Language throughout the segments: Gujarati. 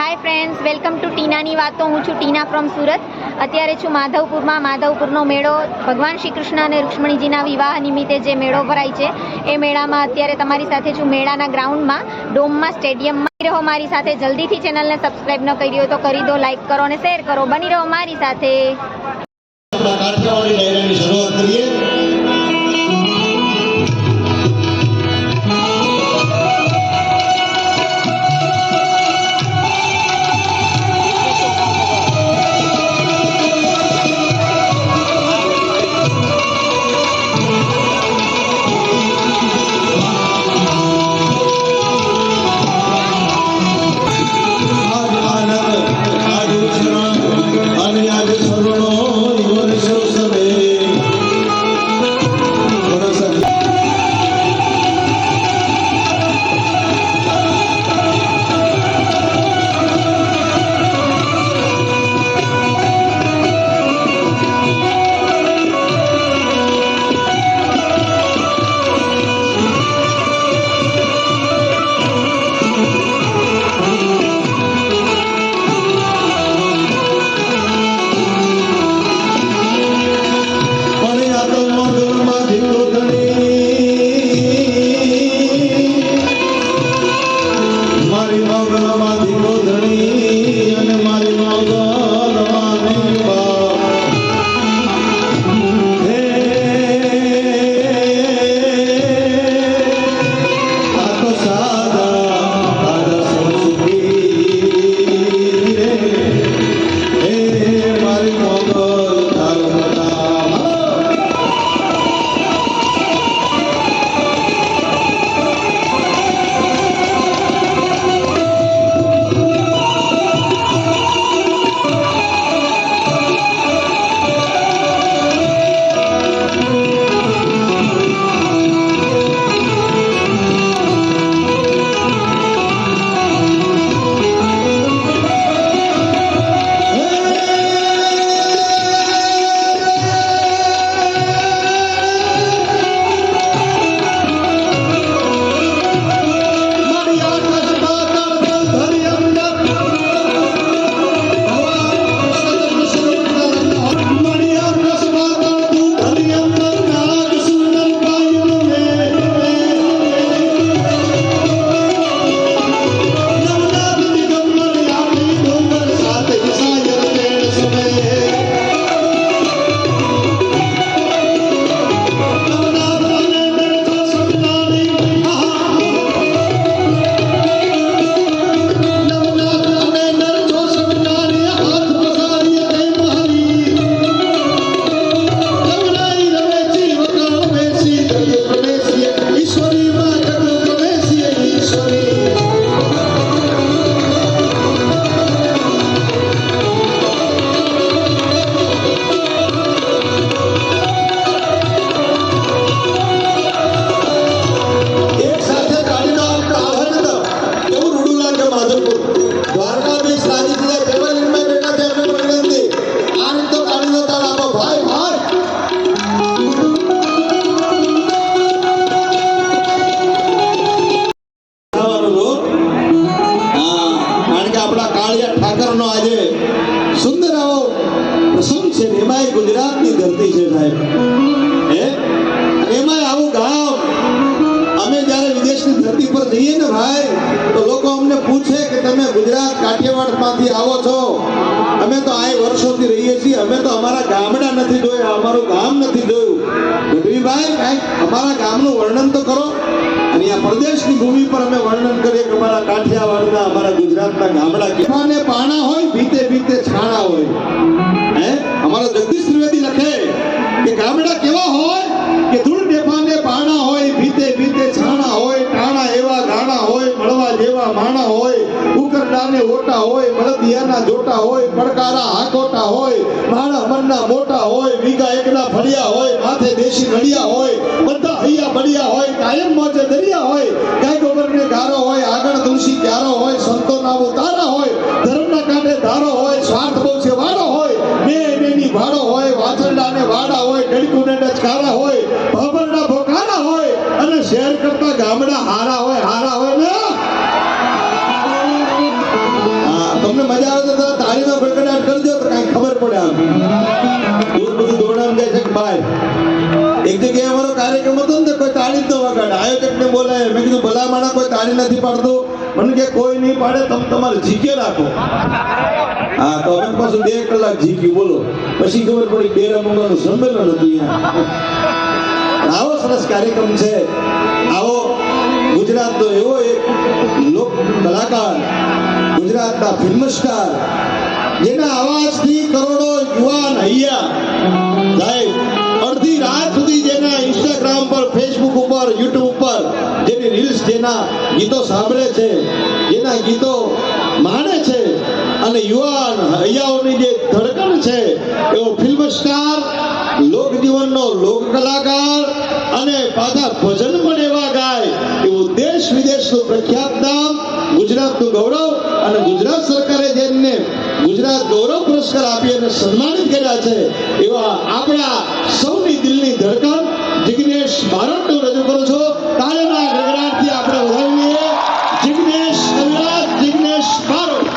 हाय फ्रेंड्स, वेलकम टू टीनानी वातो। हूँ छूँ टीना फ्रॉम सूरत। अत्यारे छूँ माधवपुर में। माधवपुरनो मेळो भगवान श्री कृष्ण और रुक्ष्मणीजीना विवाह निमित्ते जे मेळो भराय छे ए मेळा में अत्यारे तमारी साथे छूँ मेळाना ग्राउंड में, डोम में, स्टेडियम में। रहो मारी साथे। जल्दी थी चेनल ने सब्सक्राइब न करी हो तो करी दो, लाइक करो ने शेर करो। बनी रहो मारी साथे। गुजरात काठियावाड़ मांथी आवो छो। अमे तो आए वर्षोथी रहीए छीए। अमे तो अमारा गामडा नथी जोया, अमारू गाम नथी जोयुं। गढ़वी भाई काई अमारा गामनुं वर्णन तो करो। अने आ प्रदेशनी भूमि पर अमे वर्णन करीए के अमारा काठियावाड़ना, अमारा गुजरातना गामडा केवाने पाणा होय, बीते बीते छाणा होय। अमारा जगदीश त्रिवेदी लखे के गामडा केवा होय के धूळ डेफाने पाणा होय, बीते बीते छाणा होय, टाणा एवा गाणा होय, मळवा जेवा माणा होय, उकरडाने ओटा होय, मळदियाना जोटा होय, પડકારા હાકોટા होय, માણા મનના મોટા होय, વીઘા એકના ફળિયા होय, માથે દેશી નડિયા होय, બધા હૈયા બળિયા होय, કાયમ મોજે દરિયા होय, ગાય ગોબરને ગારો होय, આગળ તુલસી ક્યારો होय, સંતોના ઉતારા होय, ધર્મના કાંઠે ધારો होय, સ્વાર્થ બહુ છે વાળો होय, બે બેની ભાડો होय, વાછરડાને વાડા होय, ડડકુને ડચકારા होय, ભભરડા ભોકારા होय, અને શહેર કરતા ગામડા હારા होय, હારા होय ને પડે આમ બધું દોડામ જાય છે કે ભાઈ એક જગ્યાએ અમારો કાર્યક્રમ હતો ને કોઈ તાળી જ ન વગાડે આયોજકને બોલાય મેં કીધું ભલા માણસ કોઈ તાળી નથી પાડતું મને કે કોઈ નહીં પાડે તમે તમારે જીકે રાખો હા તો અમે પાછું 2 કલાક જીક્યું બોલો પછી ખબર પડી બેરા મંગળનું સંમેલન હતું અહીંયા આવો સરસ કાર્યક્રમ છે આવો ગુજરાતનો એવો એક લોક કલાકાર ગુજરાતના ફિલ્મ સ્ટાર જેના અવાજથી કરોડો યુવાન હૈયા સાહેબ અડધી રાત સુધી જેના ઇન્સ્ટાગ્રામ પર ફેસબુક ઉપર યુટ્યુબ ઉપર જેની રીલ્સ જેના ગીતો સાંભળે છે જેના ગીતો માણે છે અને યુવાન હૈયાઓની જે ધડકણ છે એવો ફિલ્મ સ્ટાર લોકજીવનનો લોક કલાકાર અને પાછા ભજન પણ એવા ગાય એવું દેશ વિદેશનું પ્રખ્યાત નામ ગુજરાતનું ગૌરવ અને ગુજરાત સરકારે જેમને ગુજરાત ગૌરવ પુરસ્કાર આપી અને સન્માનિત કર્યા છે એવા આપણા સૌની દિલની ધડકન જિગ્નેશ બારોટને રજૂ કરું છું તાળીના ગગડાટથી આપણે વધાવીએ જિગ્નેશ કવિરાજ જિગ્નેશ બારોટ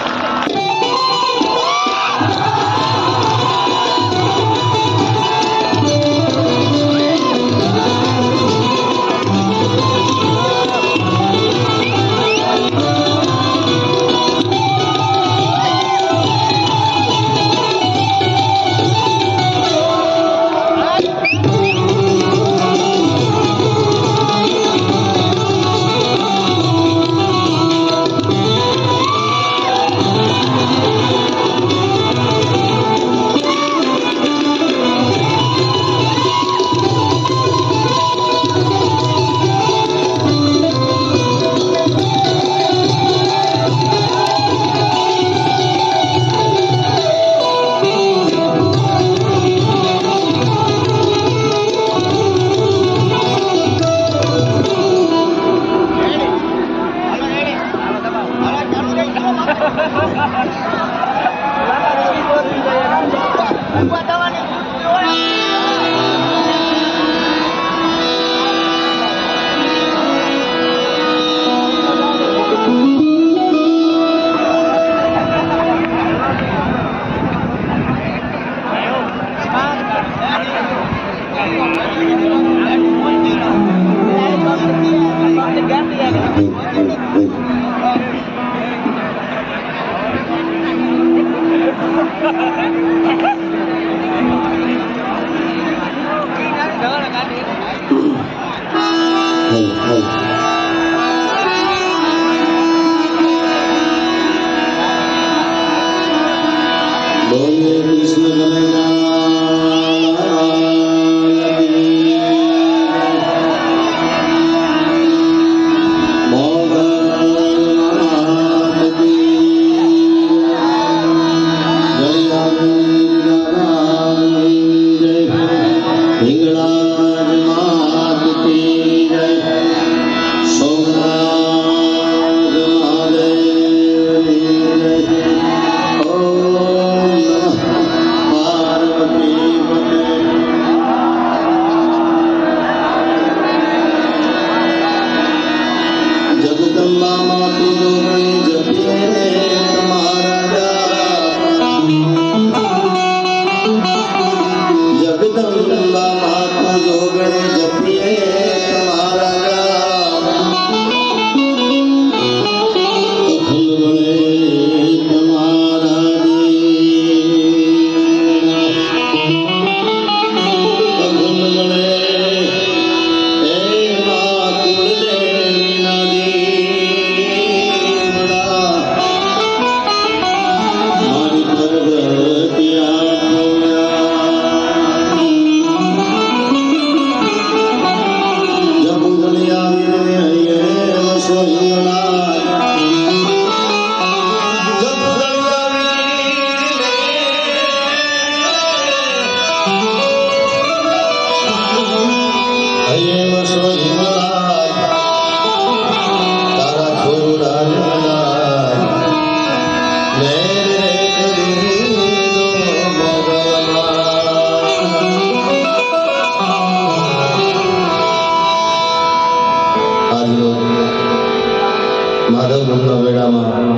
માધવ ગ્રુપના વેળામાં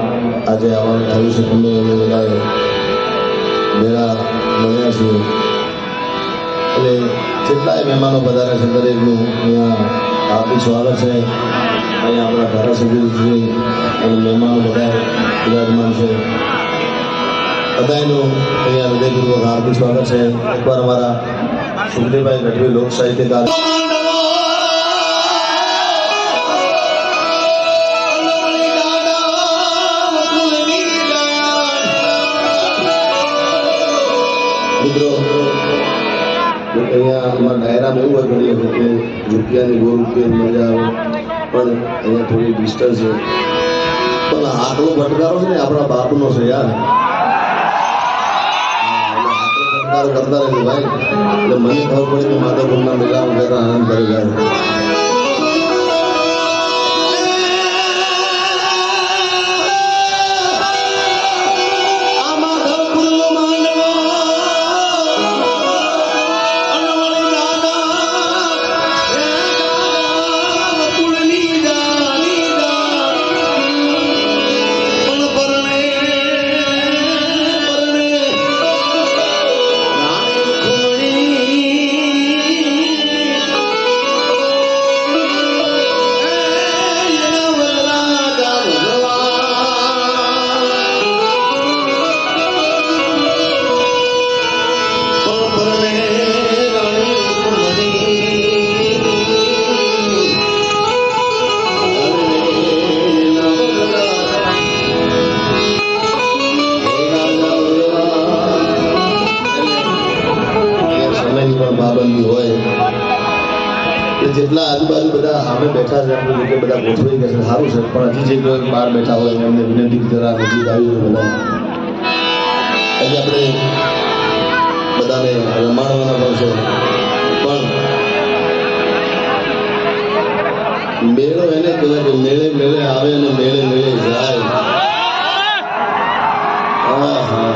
આજે આવવાનું થયું છે તમે બધાએ ભેળા મળ્યા છીએ. એટલે જેટલાય મહેમાનો પધાર્યા છે દરેકનું અહીંયા હાર્દિક સ્વાગત છે. અહીંયા આપણા ધારાસભ્યશ્રી અને મહેમાનો બધા બિરાજમાન છે. બધાનું અહીંયા હૃદયપૂર્વક હાર્દિક સ્વાગત છે. એકવાર અમારા સુખદેવભાઈ ગઢવી લોક સાહિત્યકાર મિત્રો અહીંયા અમારા ડાયરામાં એવું હોય ઘણી વખત કે રૂપિયાની ગો રૂપિયાની મજા આવે પણ અહીંયા થોડી ડિસ્ટન્સ છે. પણ આટલો ભટકારો છે ને આપણા બાપનો છે યાર. ભટકારો કરતા રહેજો ભાઈ. એટલે મને ખબર પડે કે માધવપુરના મેળામાં ગયા આનંદ કરી જાય. પાબંદી હોય જેટલા આજુબાજુ બધા સામે બેઠા છે આપણે જે બધા ગોઠવાઈ ગયા છે સારું છે. પણ હજી જે કોઈ બહાર બેઠા હોય એમને વિનંતી જરા નજીક આવી છે બધા. હજી આપણે બધાને રમાડવાના પણ છે. પણ મેળો એને કહેવાય કે મેળે મેળે આવે અને મેળે મેળે જાય. હા હા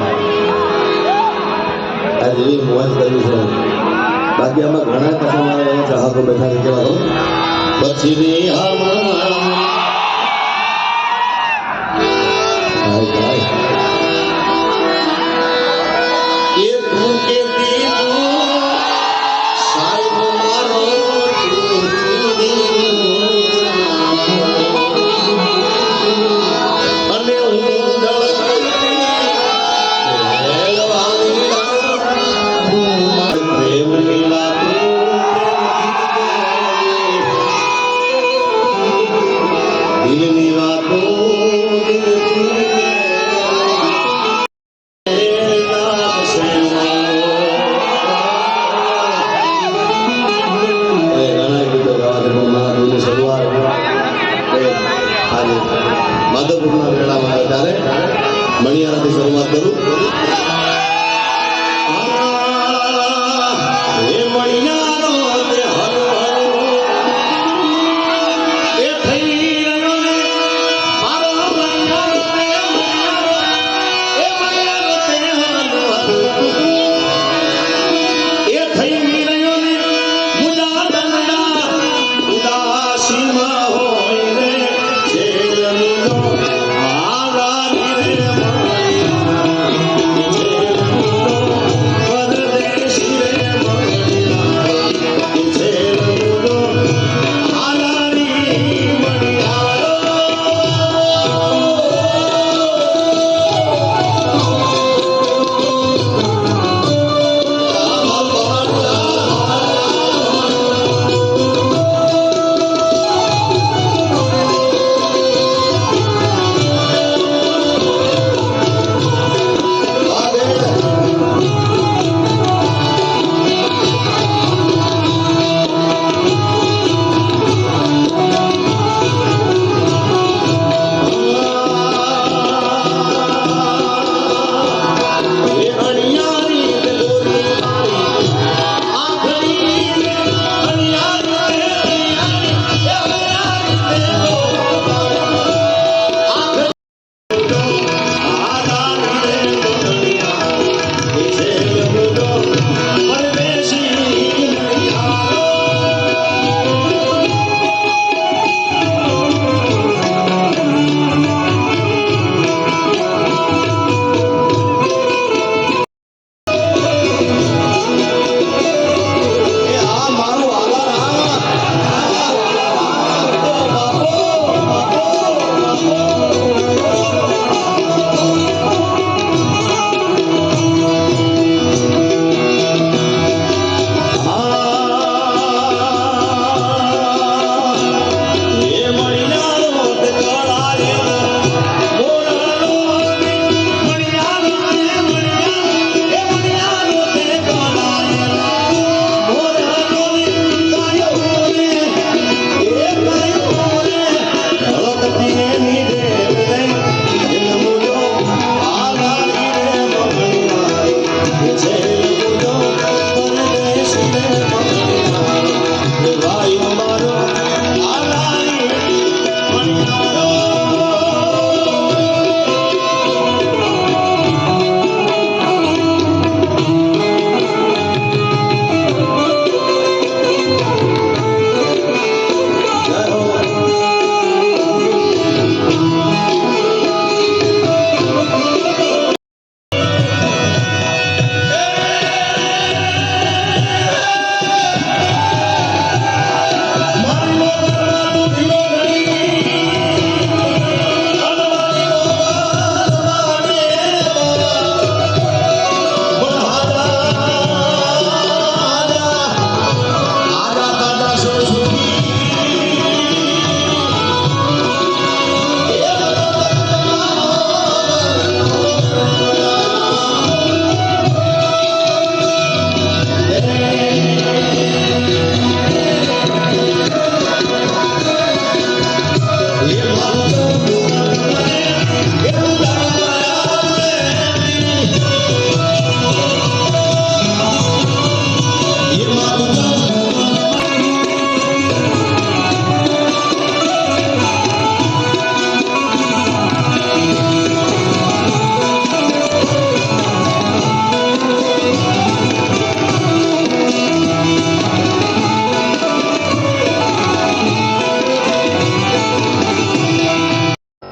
આ જેવી મોજ કરવી છે. બાકી આમાં ઘણા કથા મારા એવા ચાહકો બેઠા છે કેવા તો પછીની માધવપુરના મેળામાં આવે ત્યારે મણિયારાથી શરૂઆત કરું.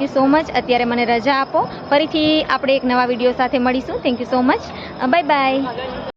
You so much. અત્યારે મને રજા આપો. ફરીથી આપણે એક નવા વિડીયો સાથે મળીશું. Thank you so much. Bye bye.